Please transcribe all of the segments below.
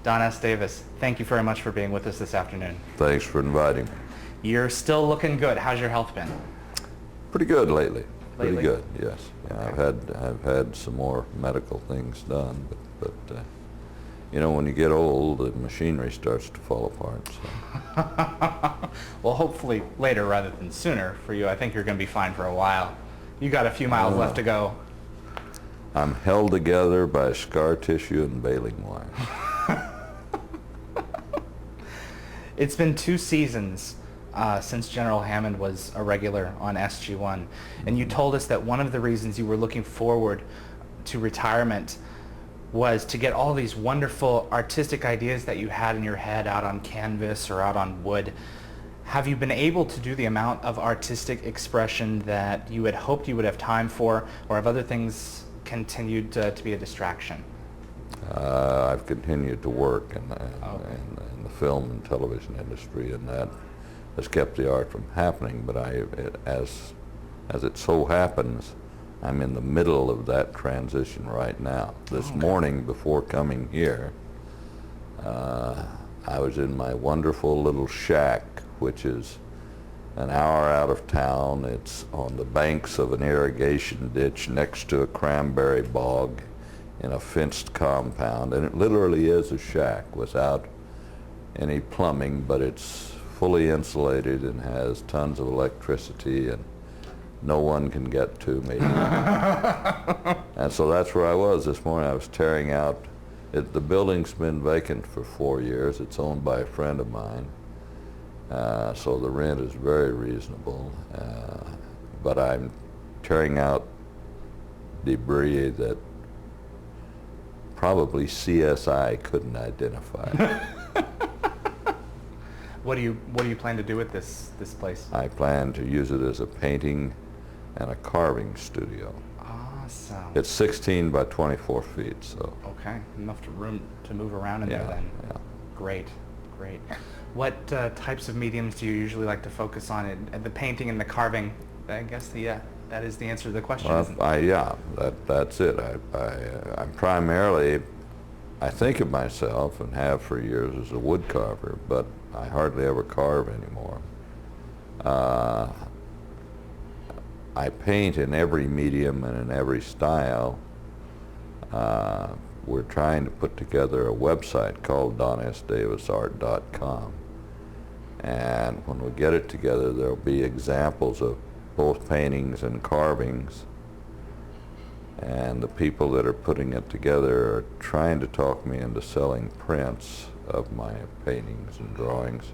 Don S. Davis, thank you very much for being with us this afternoon. Thanks for inviting me. You're still looking good. How's your health been? Pretty good lately. Lately? Pretty good, yes. Yeah, Okay. I've had some more medical things done, but you know, when you get old, the machinery starts to fall apart. So. Well, hopefully later rather than sooner for you. I think you're going to be fine for a while. You got a few miles left to go. I'm held together by scar tissue and baling wire. It's been 2 seasons since General Hammond was a regular on SG-1, and you told us that one of the reasons you were looking forward to retirement was to get all these wonderful artistic ideas that you had in your head out on canvas or out on wood. Have you been able to do the amount of artistic expression that you had hoped you would have time for, or have other things continued to be a distraction? I've continued to work in the film and television industry, and that has kept the art from happening. But as it so happens, I'm in the middle of that transition right now. This morning, before coming here, I was in my wonderful little shack, which is an hour out of town. It's on the banks of an irrigation ditch next to a cranberry bog in a fenced compound, and it literally is a shack without any plumbing, but it's fully insulated and has tons of electricity, and no one can get to me. And so that's where I was this morning. I was tearing out. The building's been vacant for 4 years. It's owned by a friend of mine, so the rent is very reasonable. But I'm tearing out debris that probably CSI couldn't identify. What do you plan to do with this place? I plan to use it as a painting and a carving studio. Awesome. It's 16 by 24 feet, so. Okay, enough room to move around in there then. Yeah. Great. What types of mediums do you usually like to focus on? The painting and the carving, I guess that is the answer to the question. Well, that's it. I'm primarily, I think of myself, and have for years, as a wood carver, but I hardly ever carve anymore. I paint in every medium and in every style. We're trying to put together a website called DonSDavisArt.com, and when we get it together, there'll be examples of both paintings and carvings, and the people that are putting it together are trying to talk me into selling prints of my paintings and drawings.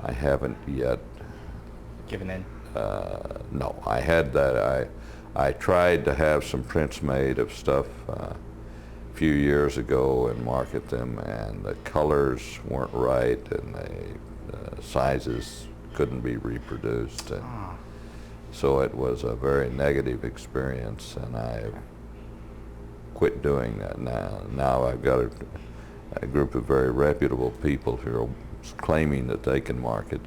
I haven't yet given in. No, I had that. I tried to have some prints made of stuff a few years ago and market them, and the colors weren't right, and the sizes couldn't be reproduced. And so it was a very negative experience, and I quit doing that now. Now I've got a group of very reputable people who are claiming that they can market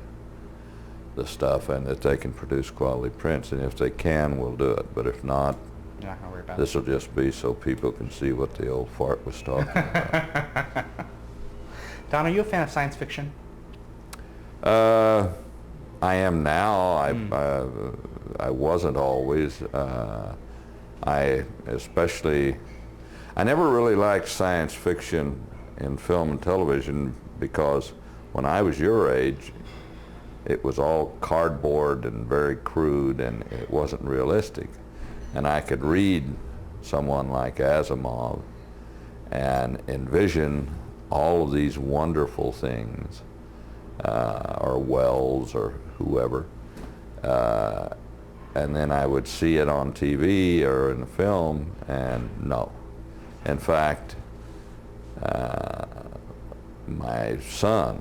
the stuff and that they can produce quality prints, and if they can, we'll do it. But if not, you're not gonna worry about this will just be so people can see what the old fart was talking about. Don, are you a fan of science fiction? I am now. I wasn't always. I never really liked science fiction in film and television, because when I was your age, it was all cardboard and very crude, and it wasn't realistic. And I could read someone like Asimov and envision all of these wonderful things, or Wells or whoever, and then I would see it on TV or in a film, and no. In fact, my son,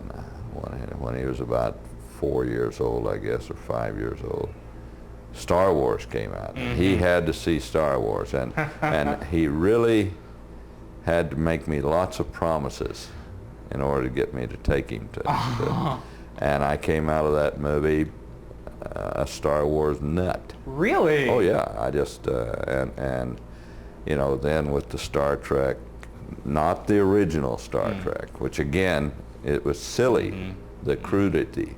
when he was about 4 years old, I guess, or 5 years old, Star Wars came out. Mm-hmm. He had to see Star Wars, and he really had to make me lots of promises in order to get me to take him to. And I came out of that movie a Star Wars nut. Really? Oh yeah, I just and you know, then with the Star Trek not the original Star Trek, which again, it was silly, the crudity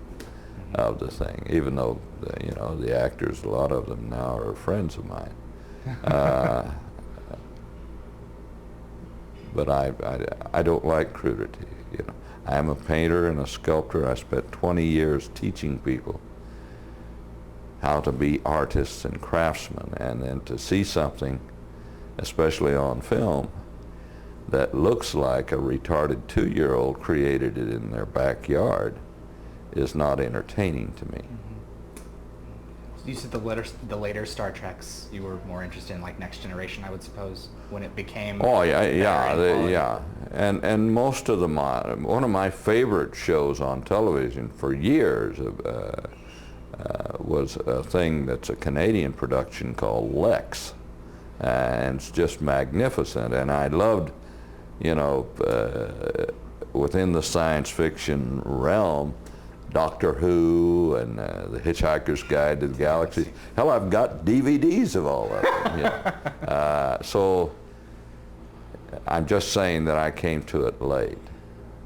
of the thing, even though, you know, the actors, a lot of them now are friends of mine. But I don't like crudity, you know. I'm a painter and a sculptor. I spent 20 years teaching people how to be artists and craftsmen, and then to see something, especially on film, that looks like a retarded 2-year-old created it in their backyard is not entertaining to me. You said the later Star Treks you were more interested in, like Next Generation, I would suppose, when it became. Oh yeah. And most of one of my favorite shows on television for years was a thing that's a Canadian production called Lex, and it's just magnificent. And I loved, you know, within the science fiction realm, Doctor Who and The Hitchhiker's Guide to the Galaxy. Hell, I've got DVDs of all of them. You know. So I'm just saying that I came to it late.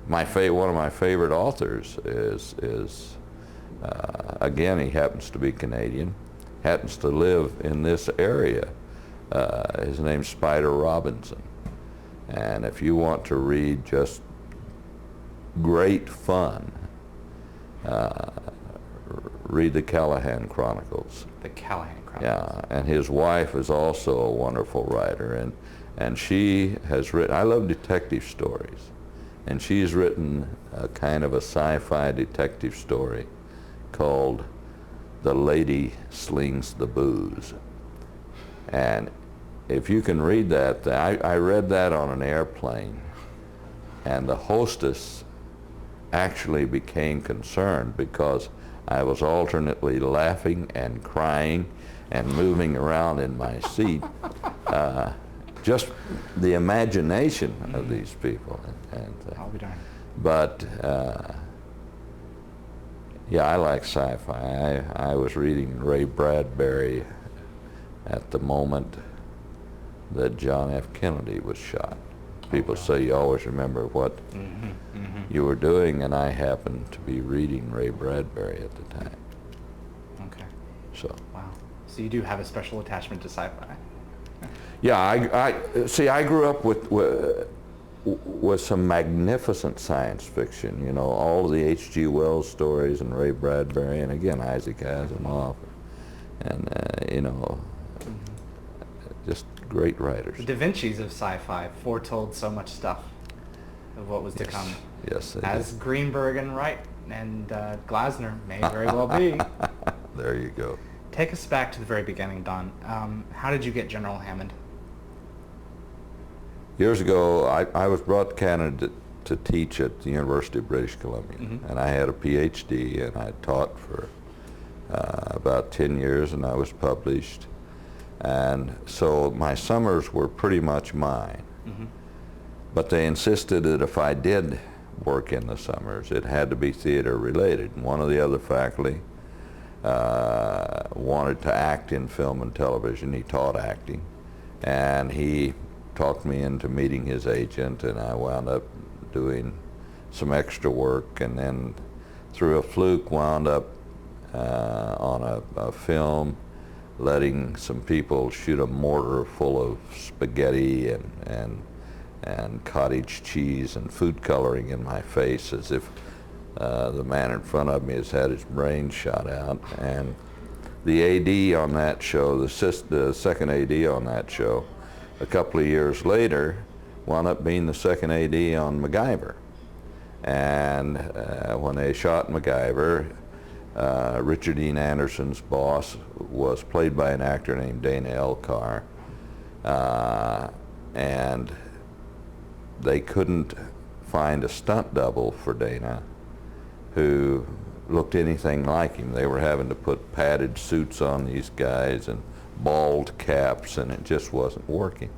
One of my favorite authors is again, he happens to be Canadian, happens to live in this area. His name's Spider Robinson. And if you want to read just great fun, read the Callahan Chronicles. The Callahan Chronicles. Yeah, and his wife is also a wonderful writer, and she has written, I love detective stories, and she's written a kind of a sci-fi detective story called The Lady Slings the Booze. And if you can read that, I read that on an airplane, and the hostess actually became concerned because I was alternately laughing and crying and moving around in my seat. Just the imagination of these people. I'll be darned. But yeah, I like sci-fi. I was reading Ray Bradbury at the moment that John F. Kennedy was shot. People say you always remember what you were doing, and I happened to be reading Ray Bradbury at the time. Okay. So. Wow. So you do have a special attachment to sci-fi. Yeah, I grew up with some magnificent science fiction. You know, all of the H.G. Wells stories and Ray Bradbury, and again Isaac Asimov, and you know, just great writers. The Da Vinci's of sci-fi foretold so much stuff of what was to come. Yes, they as did. Greenberg and Wright and Glasner may very well be. There you go. Take us back to the very beginning, Don. How did you get General Hammond? Years ago, I was brought to Canada to teach at the University of British Columbia, and I had a PhD, and I taught for about 10 years, and I was published. And so my summers were pretty much mine. But they insisted that if I did work in the summers, it had to be theater related. And one of the other faculty wanted to act in film and television. He taught acting, and he talked me into meeting his agent, and I wound up doing some extra work, and then through a fluke wound up on a film letting some people shoot a mortar full of spaghetti and cottage cheese and food coloring in my face, as if the man in front of me has had his brain shot out. And the AD on that show, the second AD on that show, a couple of years later, wound up being the second AD on MacGyver. And when they shot MacGyver, Richard Dean Anderson's boss was played by an actor named Dana Elcar, and they couldn't find a stunt double for Dana who looked anything like him. They were having to put padded suits on these guys and bald caps, and it just wasn't working.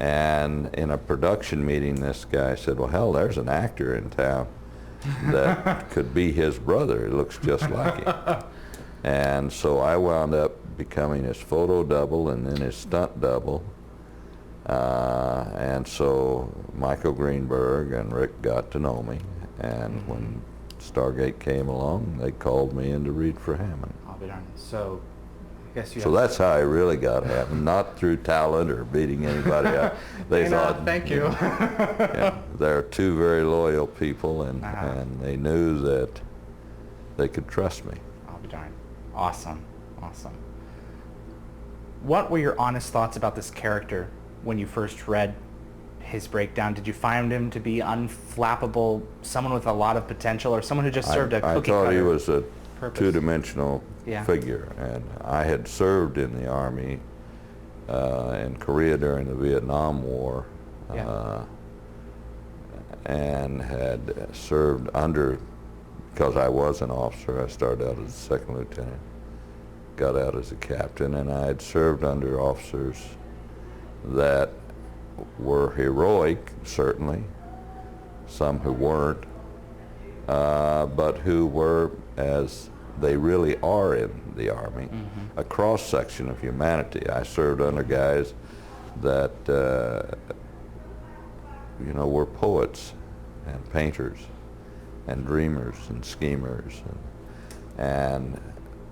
And in a production meeting, this guy said, well, hell, there's an actor in town that could be his brother. It looks just like him. And so I wound up becoming his photo double and then his stunt double. And so Michael Greenberg and Rick got to know me, and Mm-hmm. when Stargate came along, they called me in to read for Hammond. I'll be darned. So, I guess you So have... that's how I really got Hammond, not through talent or beating anybody out. They thought, thank you. yeah, they're two very loyal people, and they knew that they could trust me. I'll be darned. Awesome. Awesome. What were your honest thoughts about this character when you first read his breakdown? Did you find him to be unflappable, someone with a lot of potential, or someone who just served a cookie cutter I thought he was a purpose? two-dimensional Yeah. figure, and I had served in the Army in Korea during the Vietnam War, and had served under, because I was an officer, I started out as a second lieutenant, got out as a captain, and I had served under officers that were heroic, certainly, some who weren't, but who were, as they really are in the Army, a cross-section of humanity. I served under guys that, were poets and painters and dreamers and schemers. And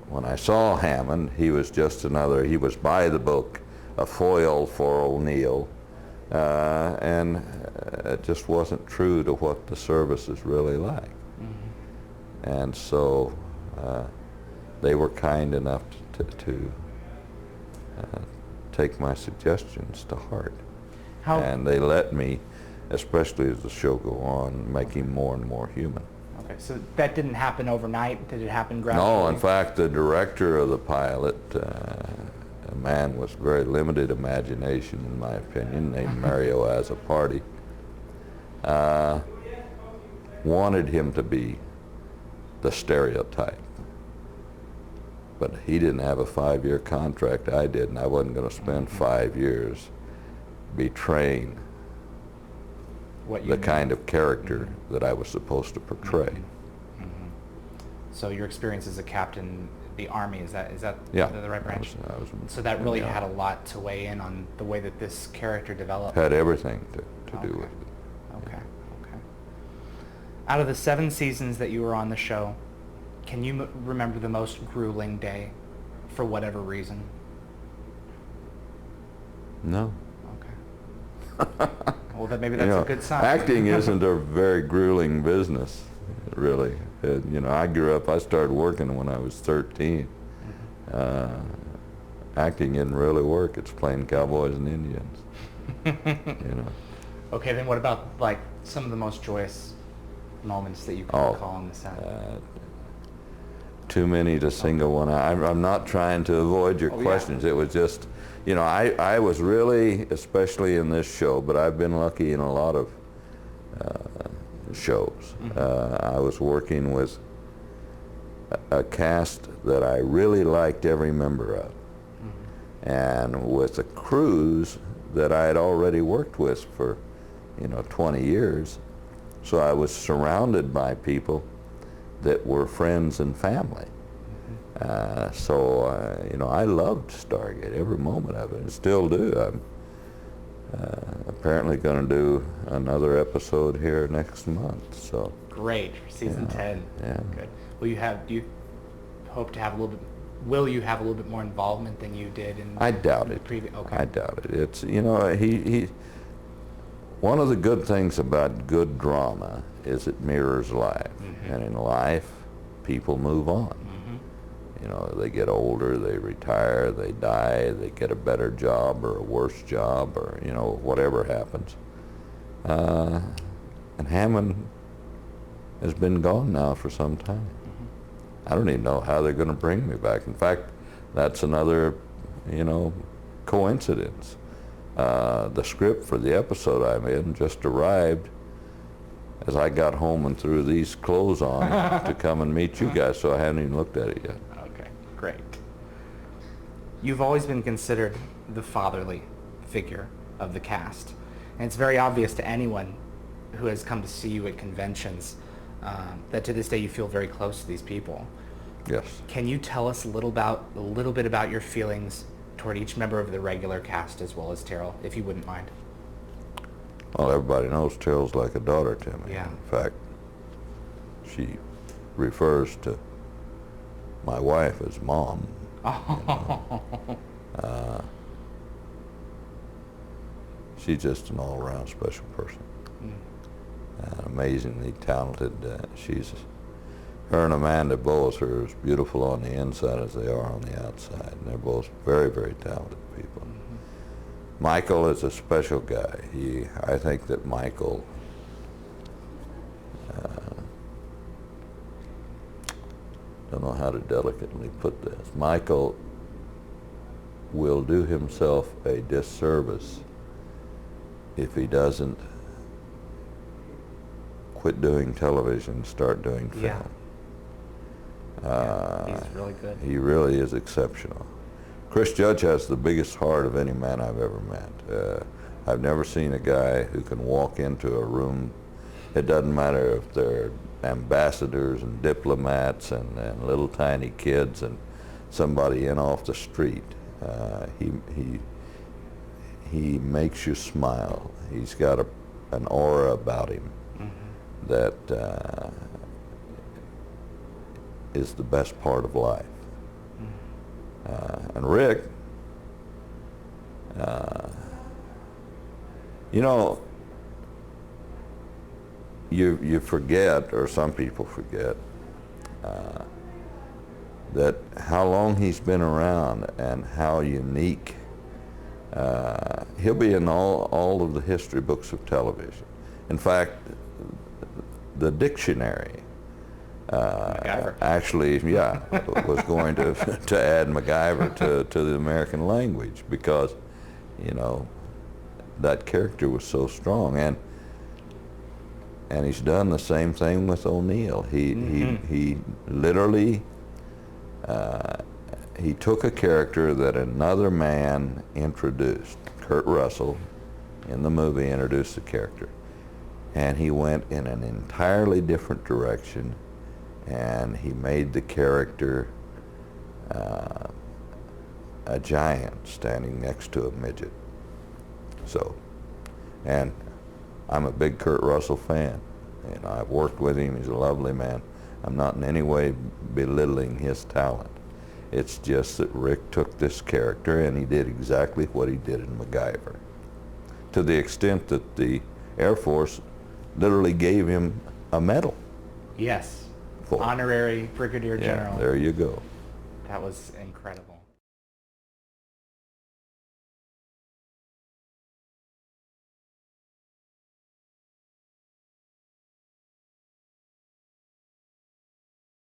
when I saw Hammond, he was just another, he was by the book, a foil for O'Neill, and it just wasn't true to what the service is really like. And so they were kind enough to take my suggestions to heart. And they let me, especially as the show go on, make him more and more human. Okay, so that didn't happen overnight. Did it happen gradually? No, in fact, the director of the pilot, a man with very limited imagination, in my opinion, named Mario Azzopardi, wanted him to be the stereotype. But he didn't have a 5-year contract. I did, and I wasn't going to spend 5 years betraying the kind of character that I was supposed to portray. So your experience as a captain, the Army, is that Yeah, the right branch? I was, so that really had a lot to weigh in on the way that this character developed. Had everything to do with it. Okay. Out of the 7 seasons that you were on the show, can you remember the most grueling day, for whatever reason? No. Okay. Well, maybe that's a good sign. Acting isn't a very grueling business, really. I started working when I was 13. Acting didn't really work. It's playing cowboys and Indians. Okay, then what about like some of the most joyous moments that you can recall on the set? Too many to single one out. I'm not trying to avoid your questions. It was just, I was really, especially in this show, but I've been lucky in a lot of shows. I was working with a cast that I really liked every member of, and with the crews that I had already worked with for 20 years. So I was surrounded by people that were friends and family. I loved Stargate, every moment of it, and still do. I'm apparently going to do another episode here next month. So great, for season 10. Yeah. Good. Do you hope to have a little bit? Will you have a little bit more involvement than you did in? I doubt it. Okay. I doubt it. It's he. One of the good things about good drama is it mirrors life, and in life, people move on. They get older, they retire, they die, they get a better job or a worse job, or whatever happens. And Hammond has been gone now for some time. I don't even know how they're going to bring me back. In fact, that's another, coincidence. The script for the episode I'm in just arrived as I got home and threw these clothes on to come and meet you guys, so I haven't even looked at it yet. Okay, great. You've always been considered the fatherly figure of the cast, and it's very obvious to anyone who has come to see you at conventions that to this day you feel very close to these people. Yes. Can you tell us a little bit about your feelings toward each member of the regular cast as well as Terrell, if you wouldn't mind. Well, everybody knows Terrell's like a daughter to me. Yeah. In fact, she refers to my wife as Mom. Oh. She's just an all-around special person. Amazingly talented. Her and Amanda both are as beautiful on the inside as they are on the outside. And they're both very, very talented people. Michael is a special guy. I think that Michael, don't know how to delicately put this. Michael will do himself a disservice if he doesn't quit doing television and start doing film. Yeah. He's really good. He really is exceptional. Chris Judge has the biggest heart of any man I've ever met. I've never seen a guy who can walk into a room. It doesn't matter if they're ambassadors and diplomats and little tiny kids and somebody in off the street. He makes you smile. He's got an aura about him that is the best part of life. And Rick, you forget, or some people forget, that how long he's been around and how unique. He'll be in all of the history books of television. In fact, the dictionary actually, was going to add MacGyver to the American language because, that character was so strong. And he's done the same thing with O'Neill. He literally he took a character that another man introduced. Kurt Russell in the movie introduced the character, and he went in an entirely different direction, and he made the character a giant standing next to a midget. So, and I'm a big Kurt Russell fan. I've worked with him. He's a lovely man. I'm not in any way belittling his talent. It's just that Rick took this character and he did exactly what he did in MacGyver, to the extent that the Air Force literally gave him a medal. Yes. Honorary Brigadier General. There you go. That was incredible.